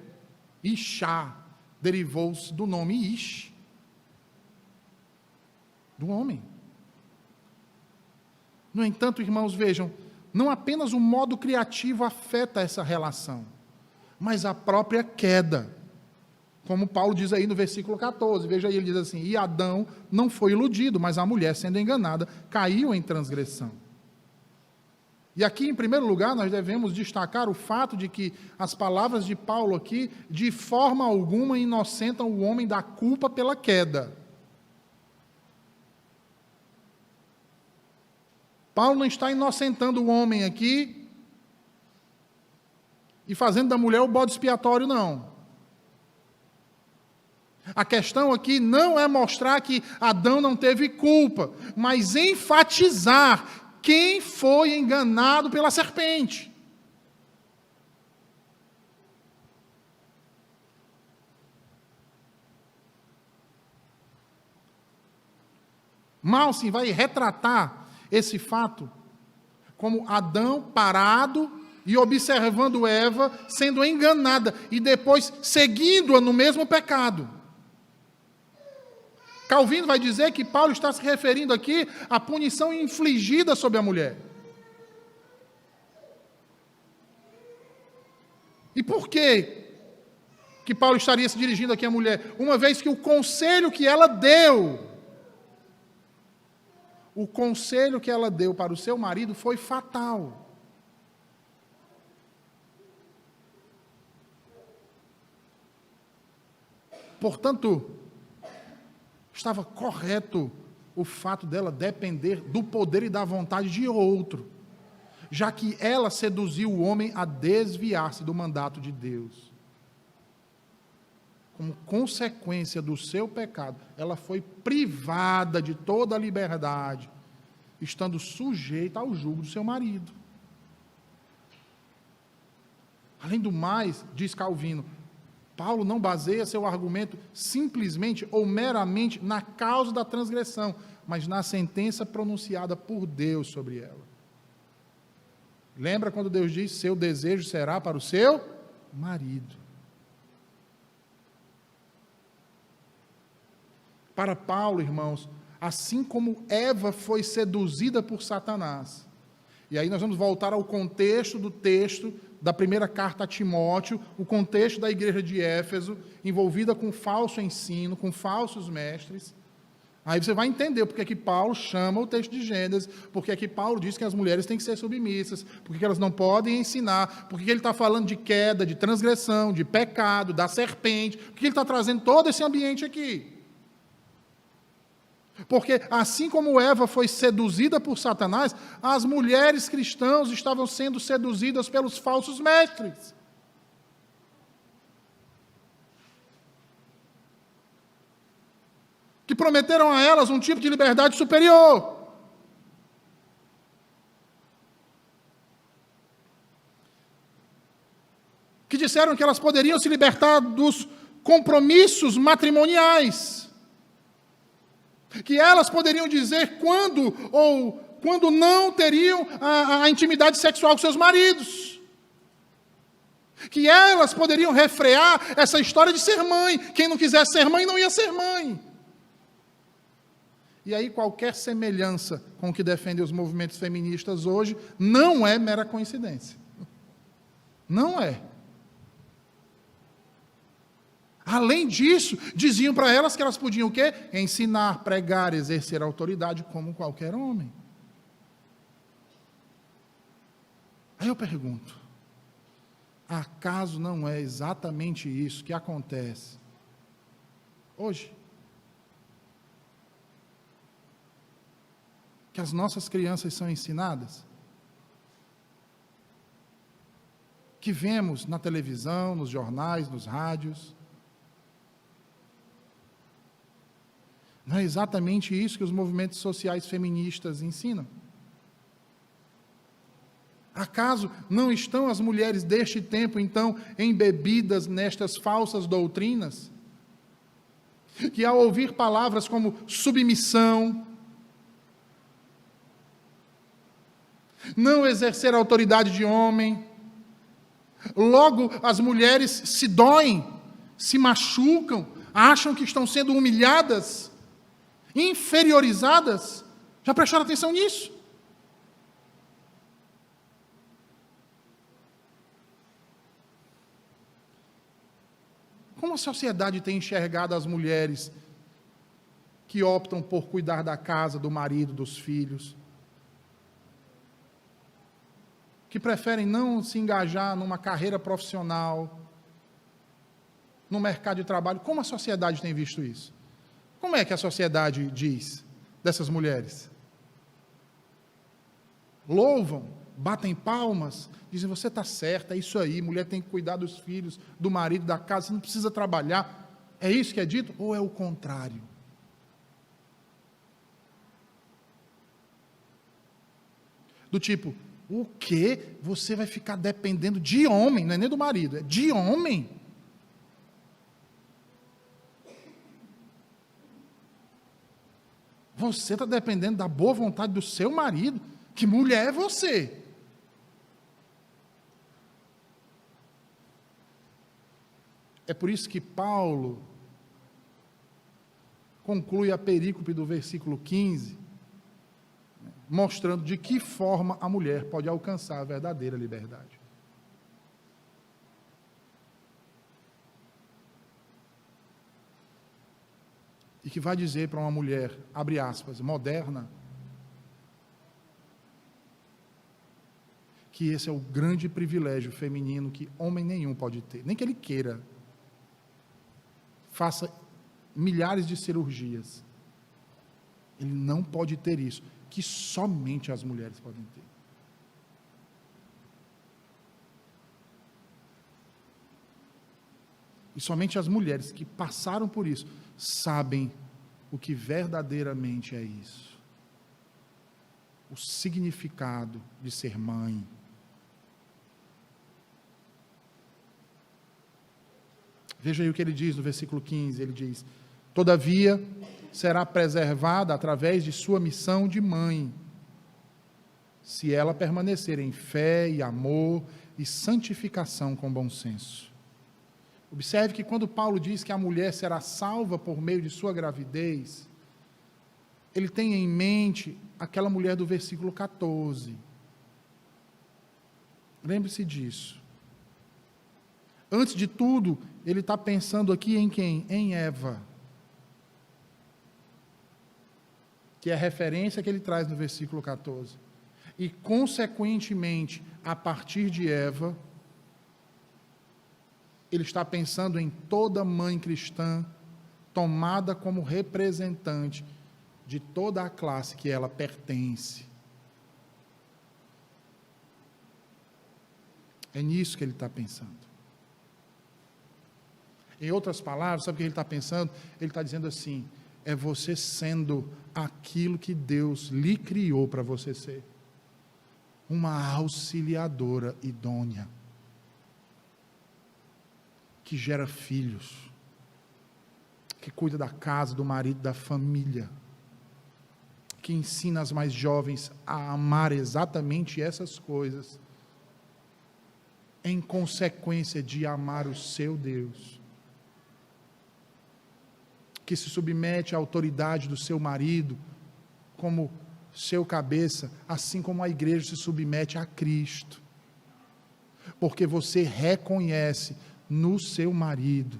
Ishá, derivou-se do nome Ish, do homem. No entanto, irmãos, vejam, não apenas o modo criativo afeta essa relação, mas a própria queda. Como Paulo diz aí no versículo 14, veja aí, ele diz assim, e Adão não foi iludido, mas a mulher, sendo enganada, caiu em transgressão. E aqui, em primeiro lugar, nós devemos destacar o fato de que as palavras de Paulo aqui, de forma alguma, inocentam o homem da culpa pela queda. Paulo não está inocentando o homem aqui e fazendo da mulher o bode expiatório, não. A questão aqui não é mostrar que Adão não teve culpa, mas enfatizar quem foi enganado pela serpente. Malsim vai retratar esse fato como Adão parado e observando Eva sendo enganada e depois seguindo-a no mesmo pecado. Calvino vai dizer que Paulo está se referindo aqui à punição infligida sobre a mulher. E por que Paulo estaria se dirigindo aqui à mulher? Uma vez que o conselho que ela deu para o seu marido foi fatal. Portanto, estava correto o fato dela depender do poder e da vontade de outro, já que ela seduziu o homem a desviar-se do mandato de Deus. Como consequência do seu pecado, ela foi privada de toda a liberdade estando sujeita ao jugo do seu marido. Além do mais, diz Calvino, Paulo não baseia seu argumento simplesmente ou meramente na causa da transgressão, mas na sentença pronunciada por Deus sobre ela. Lembra quando Deus diz, seu desejo será para o seu marido. Para Paulo, irmãos, assim como Eva foi seduzida por Satanás, e aí nós vamos voltar ao contexto do texto da primeira carta a Timóteo, o contexto da igreja de Éfeso, envolvida com falso ensino, com falsos mestres. Aí você vai entender porque é que Paulo chama o texto de Gênesis, porque é que Paulo diz que as mulheres têm que ser submissas, porque elas não podem ensinar, porque ele está falando de queda, de transgressão, de pecado, da serpente, porque ele está trazendo todo esse ambiente aqui. Porque assim como Eva foi seduzida por Satanás, as mulheres cristãs estavam sendo seduzidas pelos falsos mestres. Que prometeram a elas um tipo de liberdade superior. Que disseram que elas poderiam se libertar dos compromissos matrimoniais. Que elas poderiam dizer quando não teriam a intimidade sexual com seus maridos. Que elas poderiam refrear essa história de ser mãe. Quem não quisesse ser mãe, não ia ser mãe. E aí qualquer semelhança com o que defendem os movimentos feministas hoje não é mera coincidência. Não é. Além disso, diziam para elas que elas podiam o quê? Ensinar, pregar, exercer autoridade como qualquer homem. Aí eu pergunto, acaso não é exatamente isso que acontece hoje? Que as nossas crianças são ensinadas? Que vemos na televisão, nos jornais, nos rádios? Não é exatamente isso que os movimentos sociais feministas ensinam? Acaso não estão as mulheres deste tempo, então, embebidas nestas falsas doutrinas? Que ao ouvir palavras como submissão, não exercer a autoridade de homem, logo as mulheres se doem, se machucam, acham que estão sendo humilhadas, inferiorizadas. Já prestaram atenção nisso? Como a sociedade tem enxergado as mulheres que optam por cuidar da casa, do marido, dos filhos, que preferem não se engajar numa carreira profissional, no mercado de trabalho? Como a sociedade tem visto isso? Como é que a sociedade diz dessas mulheres? Louvam, batem palmas, dizem, você está certa, é isso aí, mulher tem que cuidar dos filhos, do marido, da casa, você não precisa trabalhar. É isso que é dito? Ou é o contrário? Do tipo, o quê? Você vai ficar dependendo de homem, não é nem do marido, é de homem? Você está dependendo da boa vontade do seu marido? Que mulher é você? É por isso que Paulo conclui a perícope do versículo 15, mostrando de que forma a mulher pode alcançar a verdadeira liberdade. E que vai dizer para uma mulher, abre aspas, moderna, que esse é o grande privilégio feminino que homem nenhum pode ter, nem que ele queira, faça milhares de cirurgias, ele não pode ter isso, que somente as mulheres podem ter. E somente as mulheres que passaram por isso sabem o que verdadeiramente é isso. o significado de ser mãe. Veja aí o que ele diz no versículo 15, ele diz: todavia será preservada através de sua missão de mãe, se ela permanecer em fé e amor e santificação com bom senso. Observe que quando Paulo diz que a mulher será salva por meio de sua gravidez, ele tem em mente aquela mulher do versículo 14. Lembre-se disso. Antes de tudo, ele está pensando aqui em quem? Em Eva. Que é a referência que ele traz no versículo 14. E, consequentemente, a partir de Eva, ele está pensando em toda mãe cristã, tomada como representante de toda a classe que ela pertence. É nisso que ele está pensando. Em outras palavras, sabe o que ele está pensando? Ele está dizendo assim: é você sendo aquilo que Deus lhe criou para você ser. Uma auxiliadora idônea, que gera filhos, que cuida da casa, do marido, da família, que ensina as mais jovens a amar exatamente essas coisas, em consequência de amar o seu Deus, que se submete à autoridade do seu marido como seu cabeça, assim como a igreja se submete a Cristo, porque você reconhece no seu marido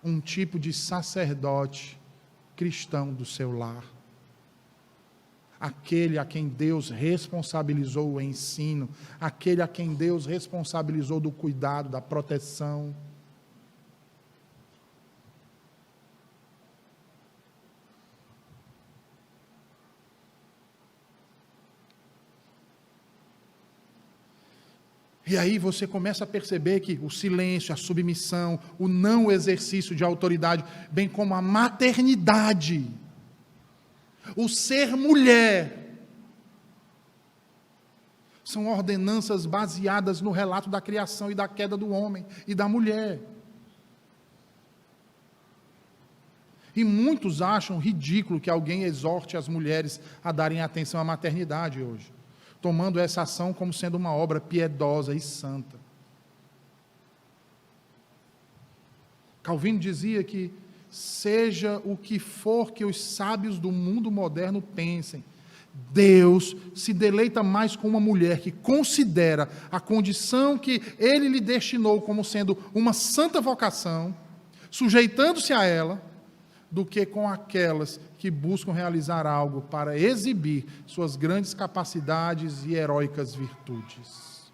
um tipo de sacerdote cristão do seu lar, aquele a quem Deus responsabilizou o ensino, aquele a quem Deus responsabilizou do cuidado, da proteção. E aí você começa a perceber que o silêncio, a submissão, o não exercício de autoridade, bem como a maternidade, o ser mulher, são ordenanças baseadas no relato da criação e da queda do homem e da mulher. E muitos acham ridículo que alguém exorte as mulheres a darem atenção à maternidade hoje, tomando essa ação como sendo uma obra piedosa e santa. Calvino dizia que, seja o que for que os sábios do mundo moderno pensem, Deus se deleita mais com uma mulher que considera a condição que Ele lhe destinou como sendo uma santa vocação, sujeitando-se a ela, do que com aquelas que buscam realizar algo para exibir suas grandes capacidades e heróicas virtudes.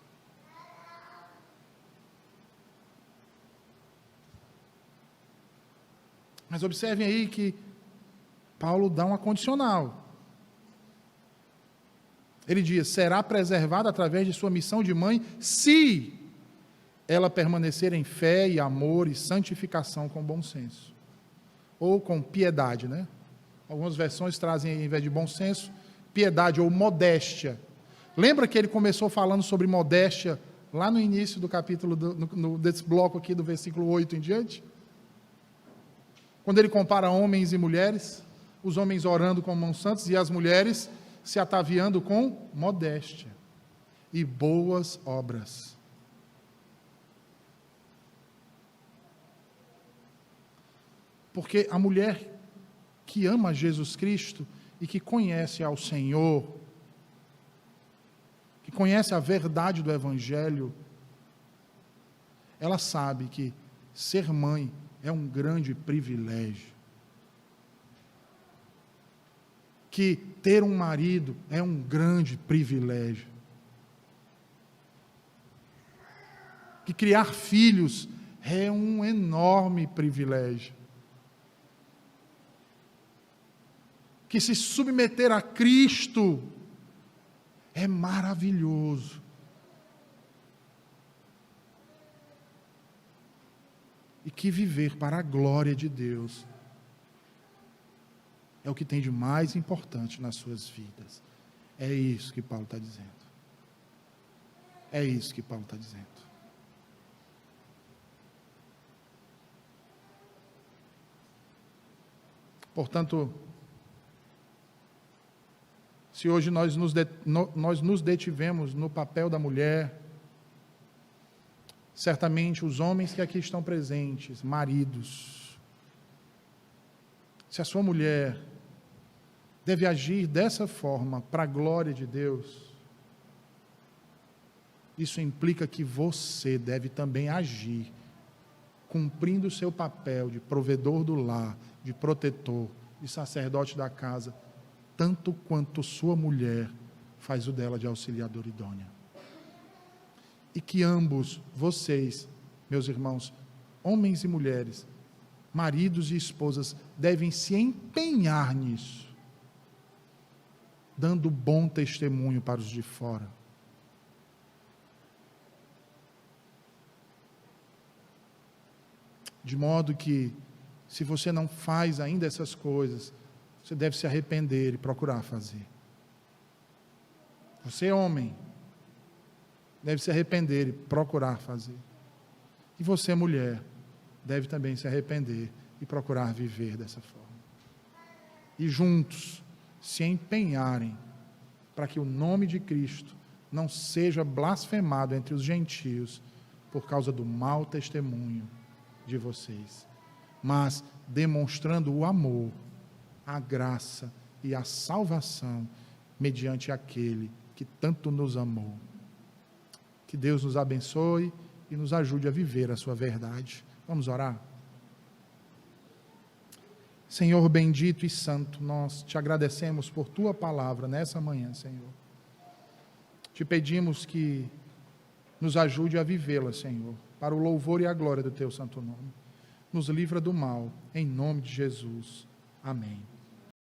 Mas observem aí que Paulo dá uma condicional. Ele diz: será preservada através de sua missão de mãe, se ela permanecer em fé e amor e santificação com bom senso. Ou com piedade, né? Algumas versões trazem, ao invés de bom senso, piedade ou modéstia. Lembra que ele começou falando sobre modéstia lá no início do capítulo, desse bloco aqui, do versículo 8 em diante? Quando ele compara homens e mulheres, os homens orando com mãos santas e as mulheres se ataviando com modéstia e boas obras. Porque a mulher que ama Jesus Cristo e que conhece ao Senhor, que conhece a verdade do Evangelho, ela sabe que ser mãe é um grande privilégio. Que ter um marido é um grande privilégio. Que criar filhos é um enorme privilégio. Que se submeter a Cristo é maravilhoso. E que viver para a glória de Deus é o que tem de mais importante nas suas vidas. É isso que Paulo está dizendo. É isso que Paulo está dizendo. Portanto, se hoje nós nos detivemos no papel da mulher, certamente os homens que aqui estão presentes, maridos, se a sua mulher deve agir dessa forma para a glória de Deus, isso implica que você deve também agir, cumprindo o seu papel de provedor do lar, de protetor, de sacerdote da casa, tanto quanto sua mulher faz o dela de auxiliadora idônea. E que ambos, vocês, meus irmãos, homens e mulheres, maridos e esposas, devem se empenhar nisso, dando bom testemunho para os de fora. De modo que, se você não faz ainda essas coisas, você deve se arrepender e procurar fazer. Você, homem, deve se arrepender e procurar fazer. E você, mulher, deve também se arrepender e procurar viver dessa forma. E juntos se empenharem para que o nome de Cristo não seja blasfemado entre os gentios por causa do mau testemunho de vocês, mas demonstrando o amor, a graça e a salvação mediante aquele que tanto nos amou. Que Deus nos abençoe e nos ajude a viver a sua verdade. Vamos orar? Senhor bendito e santo, nós te agradecemos por tua palavra nessa manhã, Senhor. Te pedimos que nos ajude a vivê-la, Senhor, para o louvor e a glória do teu santo nome. Nos livra do mal, em nome de Jesus. Amém.